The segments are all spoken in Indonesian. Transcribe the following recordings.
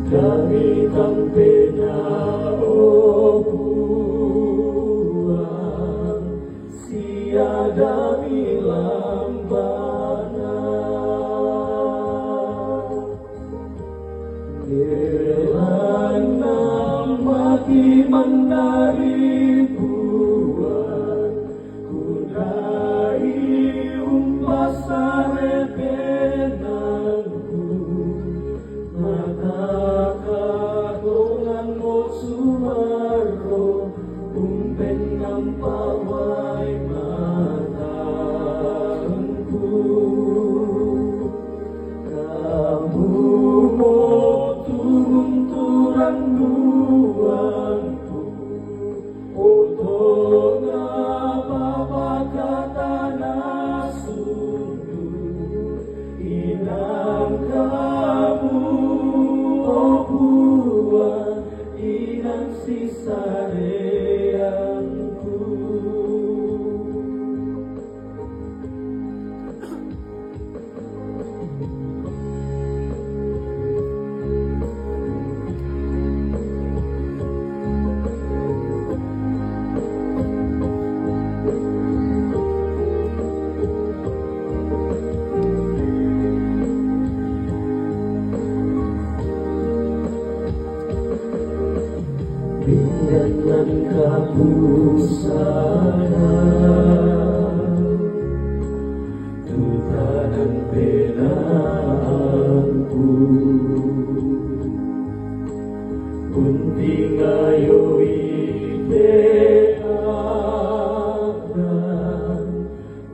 Kami tampena o Tuhan, siada milambana. Kelana mati menari buat, kunai umpasare penangku, mata katongan mo sumaro, umpen nampawai matangku. Kamu mo turun duangku, untuk ngapa kata nasundu, inang kamu oh buat, inang sisa reangku. Dengan kapusana, duta dan penaanku, bunting ayo ideakan,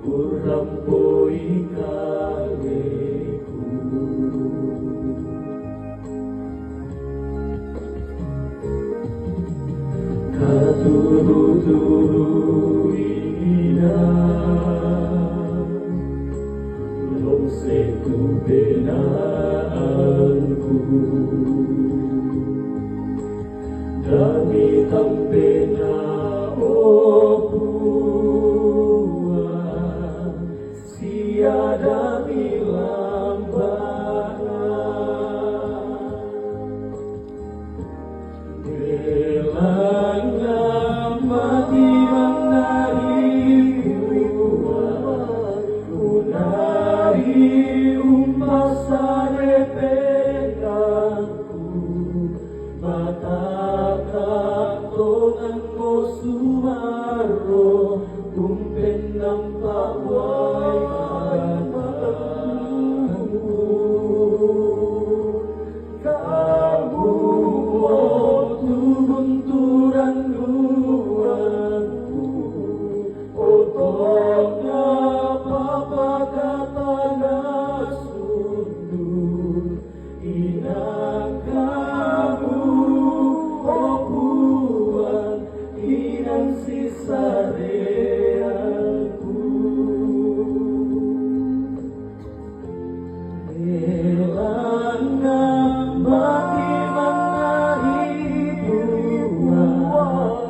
urampoi kaleku. Turu-turu ina, long setu penaanku, dami tampena o Tuhan, siada milambana. Belanga mati menari buat, kunari umpasare penangku, mata katongan mo sumaro, umpen nampak wai mataku. Kamu bunturan duangku, otoknya papa kata nasundu, inang kamu oh buat, inang sisa reangku. Elana mati menari buat,